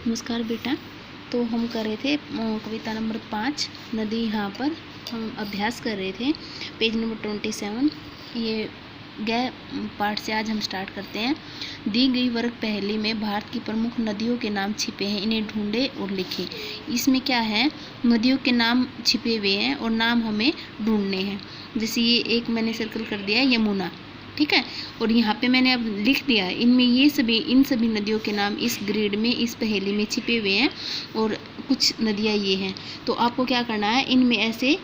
नमस्कार बेटा। तो हम कर रहे थे कविता नंबर 5 नदी। यहाँ पर हम अभ्यास कर रहे थे पेज नंबर 27। ये गए पाठ से आज हम स्टार्ट करते हैं। दी गई वर्ग पहली में भारत की प्रमुख नदियों के नाम छिपे हैं, इन्हें ढूंढे और लिखें। इसमें क्या है, नदियों के नाम छिपे हुए हैं और नाम हमें ढूंढने हैं। जैसे ये एक मैंने सर्कल कर दिया है, यमुना, ठीक है। और यहाँ पे मैंने अब लिख दिया है, इनमें इन सभी नदियों के नाम इस ग्रिड में, इस पहेली में छिपे हुए हैं और कुछ नदियाँ ये हैं। तो आपको क्या करना है, इनमें ऐसे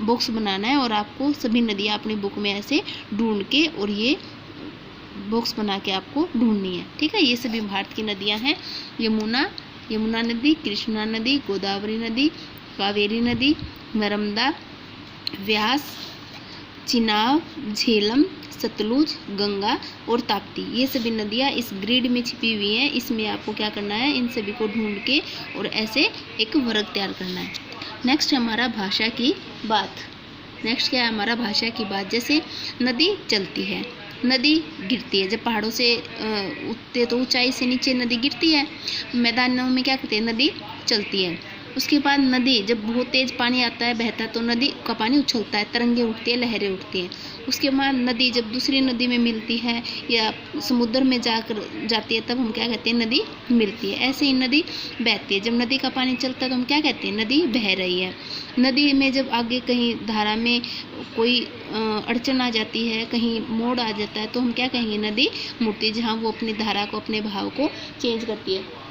बॉक्स बनाना है और आपको सभी नदियाँ अपनी बुक में ऐसे ढूंढ के और ये बॉक्स बना के आपको ढूंढनी है, ठीक है। ये सभी भारत की नदियाँ हैं। यमुना नदी, कृष्णा नदी, गोदावरी नदी, कावेरी नदी, नर्मदा, व्यास, चिनाब, झेलम, सतलुज, गंगा और ताप्ती, ये सभी नदियाँ इस ग्रिड में छिपी हुई हैं। इसमें आपको क्या करना है, इन सभी को ढूंढ के और ऐसे एक वर्ग तैयार करना है। नेक्स्ट है हमारा भाषा की बात। नेक्स्ट क्या है हमारा, भाषा की बात। जैसे नदी चलती है, नदी गिरती है। जब पहाड़ों से उठते तो ऊंचाई से नीचे नदी गिरती है। मैदानों में क्या करते हैं, नदी चलती है। उसके बाद नदी जब बहुत तेज पानी आता है, बहता है, तो नदी का पानी उछलता है, तरंगे उठती है, लहरें उठती हैं। उसके बाद नदी जब दूसरी नदी में मिलती है या समुद्र में जाती है, तब हम क्या कहते हैं, नदी मिलती है। ऐसे ही नदी बहती है। जब नदी का पानी चलता है तो हम क्या कहते हैं, नदी बह रही है। नदी में जब आगे कहीं धारा में कोई अड़चन आ जाती है, कहीं मोड़ आ जाता है, तो हम क्या कहेंगे, नदी मुड़ती है, जहाँ वो अपनी धारा को, अपने भाव को चेंज करती है।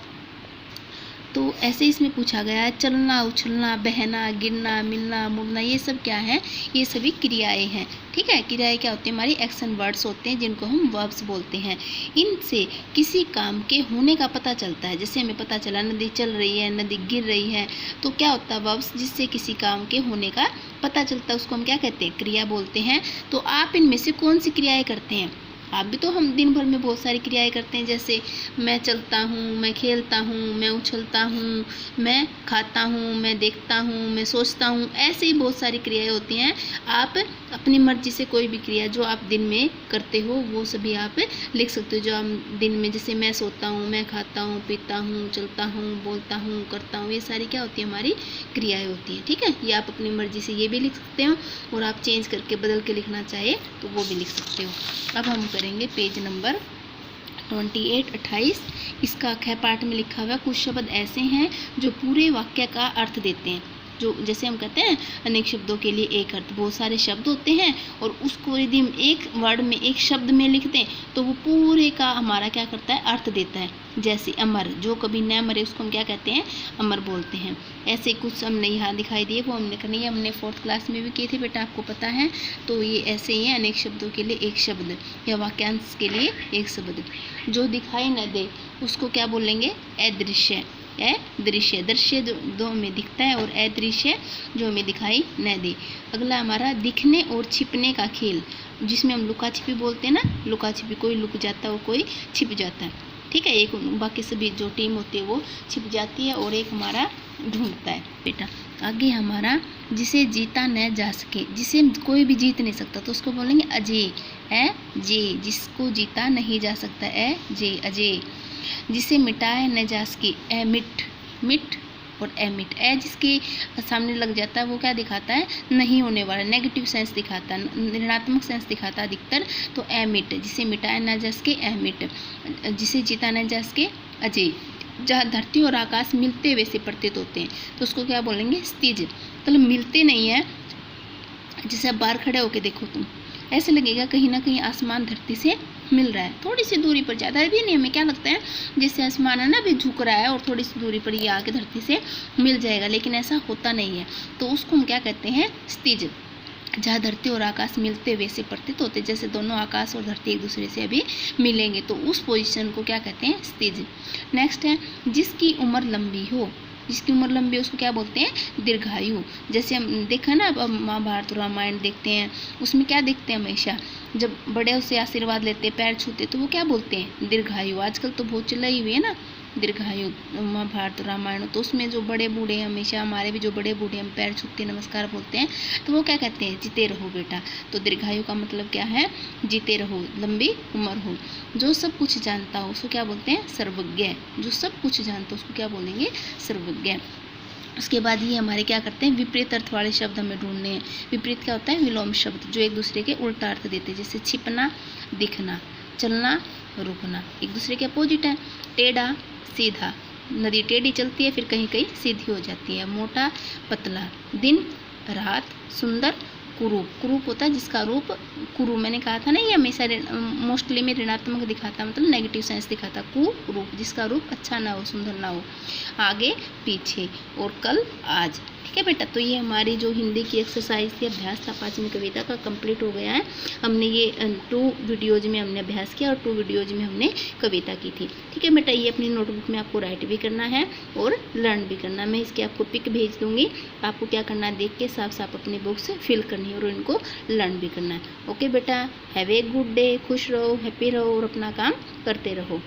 तो ऐसे इसमें पूछा गया है, चलना, उछलना, बहना, गिरना, मिलना, मुड़ना, ये सब क्या है, ये सभी क्रियाएं हैं, ठीक है। क्रियाएं क्या होती हैं, हमारी एक्शन वर्ड्स होते हैं, जिनको हम वर्ब्स बोलते हैं। इनसे किसी काम के होने का पता चलता है। जैसे हमें पता चला नदी चल रही है, नदी गिर रही है, तो क्या होता है, वर्ब्स, जिससे किसी काम के होने का पता चलता है, उसको हम क्या कहते हैं, क्रिया बोलते हैं। तो आप इनमें से कौन सी क्रियाएं करते हैं, आप भी तो, हम दिन भर में बहुत सारी क्रियाएं करते हैं। जैसे मैं चलता हूँ, मैं खेलता हूँ, मैं उछलता हूँ, मैं खाता हूँ, मैं देखता हूँ, मैं सोचता हूँ, ऐसे ही बहुत सारी क्रियाएं होती हैं। आप अपनी मर्जी से कोई भी क्रिया जो आप दिन में करते हो वो सभी आप लिख सकते हो। जो आप दिन में, जैसे मैं सोता हूँ, मैं खाता हूँ, पीता हूँ, चलता हूँ, बोलता हूँ, करता हूँ, ये सारी क्या होती है, हमारी क्रियाएँ होती हैं, ठीक है। ये आप अपनी मर्जी से ये भी लिख सकते हो और आप चेंज करके बदल के लिखना चाहे तो वो भी लिख सकते हो। अब हम करेंगे पेज नंबर 28। इसका ख पाठ में लिखा हुआ कुछ शब्द ऐसे हैं जो पूरे वाक्य का अर्थ देते हैं। जो जैसे हम कहते हैं अनेक शब्दों के लिए एक अर्थ, बहुत सारे शब्द होते हैं और उसको यदि हम एक वर्ड में, एक शब्द में लिख दें तो वो पूरे का हमारा क्या करता है, अर्थ देता है। जैसे अमर, जो कभी न मरे उसको हम क्या कहते हैं, अमर बोलते हैं। ऐसे कुछ हमने यहाँ दिखाई दिए, वो हमने करनी है, हमने 4th क्लास में भी किए थे बेटा, आपको पता है। तो ये ऐसे ही है, अनेक शब्दों के लिए एक शब्द या वाक्यांश के लिए एक शब्द। जो दिखाई न दे उसको क्या बोलेंगे, अदृश्य। दृश्य, दृश्य जो हमें दिखता है, और अदृश्य जो हमें दिखाई न दे। अगला हमारा दिखने और छिपने का खेल, जिसमें हम लुका छिपी बोलते हैं ना, लुका छिपी, कोई लुक जाता है, कोई छिप जाता है, ठीक है। एक बाकी सभी जो टीम होती है वो छिप जाती है और एक हमारा ढूंढता है बेटा। आगे हमारा जिसे जीता न जा सके, जिसे कोई भी जीत नहीं सकता, तो उसको बोलेंगे अजय। जे, जिसको जीता नहीं जा सकता, जे, अजय। जिसे मिटाए न जा सके, मिट, मिट और एमिट। जिसके सामने लग जाता है वो क्या दिखाता है, नहीं होने वाला, नेगेटिव सेंस दिखाता है, ऋणात्मक सेंस दिखाता है अधिकतर। तो एमिट, जिसे मिटाया न जा सके, एमिट। जिसे जीता न जा सके, अजय। जहाँ धरती और आकाश मिलते वैसे प्रतीत होते हैं तो उसको क्या बोलेंगे, स्थिज। मतलब मिलते नहीं है, जैसे आप बाहर खड़े होके देखो तुम, ऐसे लगेगा कहीं ना कहीं आसमान धरती से मिल रहा है, थोड़ी सी दूरी पर, ज़्यादा भी नहीं। हमें क्या लगता है जैसे आसमान है ना अभी झुक रहा है और थोड़ी सी दूरी पर ये आके धरती से मिल जाएगा, लेकिन ऐसा होता नहीं है। तो उसको हम क्या कहते हैं, स्थिज। जहाँ धरती और आकाश मिलते वैसे प्रतीत होते, जैसे दोनों आकाश और धरती एक दूसरे से अभी मिलेंगे, तो उस पोजीशन को क्या कहते हैं, स्थिज। नेक्स्ट है जिसकी उम्र लंबी हो, जिसकी उम्र लंबी है उसको क्या बोलते हैं, दीर्घायु। जैसे हम देखा ना, अब महाभारत और रामायण देखते हैं, उसमें क्या देखते हैं, हमेशा जब बड़े उससे आशीर्वाद लेते, पैर छूते, तो वो क्या बोलते हैं, दीर्घायु। आजकल तो बहुत चलाई हुई है ना, दीर्घायु। महाभारत रामायण, तो उसमें जो बड़े बूढ़े, हमेशा हमारे भी जो बड़े बूढ़े हम पैर छूते नमस्कार बोलते हैं, तो वो क्या कहते हैं, जीते रहो बेटा। तो दीर्घायु का मतलब क्या है, जीते रहो, लंबी उम्र हो। जो सब कुछ जानता हो उसको क्या बोलते हैं, सर्वज्ञ। जो सब कुछ जानता हो उसको क्या बोलेंगे, सर्वज्ञ। उसके बाद ये हमारे क्या करते हैं, विपरीत अर्थ वाले शब्द हमें ढूंढने हैं। विपरीत क्या होता है, विलोम शब्द, जो एक दूसरे के उल्टा अर्थ देते हैं, जैसे छिपना, दिखना, चलना, रुकना, एक दूसरे के अपोजिट है। टेढ़ा, सीधा, नदी टेढ़ी चलती है फिर कहीं कहीं सीधी हो जाती है। मोटा, पतला, दिन, रात, सुंदर, कुरूप। कुरूप होता है जिसका रूप कुरु, मैंने कहा था ना, ये हमेशा मोस्टली में ऋणात्मक दिखाता, मतलब नेगेटिव सेंस दिखाता। कुरूप जिसका रूप अच्छा ना हो, सुंदर ना हो। आगे, पीछे, और कल, आज। ठीक है बेटा, तो ये हमारी जो हिंदी की एक्सरसाइज थी, अभ्यास था 5वीं कविता का, कंप्लीट हो गया है। हमने ये 2 वीडियोज में हमने अभ्यास किया और 2 वीडियोज में हमने कविता की थी। ठीक है बेटा, ये अपनी नोटबुक में आपको राइट भी करना है और लर्न भी करना है। मैं इसके आपको पिक भेज दूंगी, आपको क्या करना है, देख के साफ साफ अपनी बुक से फिल करनी है और इनको लर्न भी करना है। ओके बेटा, हैव ए गुड डे, खुश रहो, हैप्पी रहो और अपना काम करते रहो।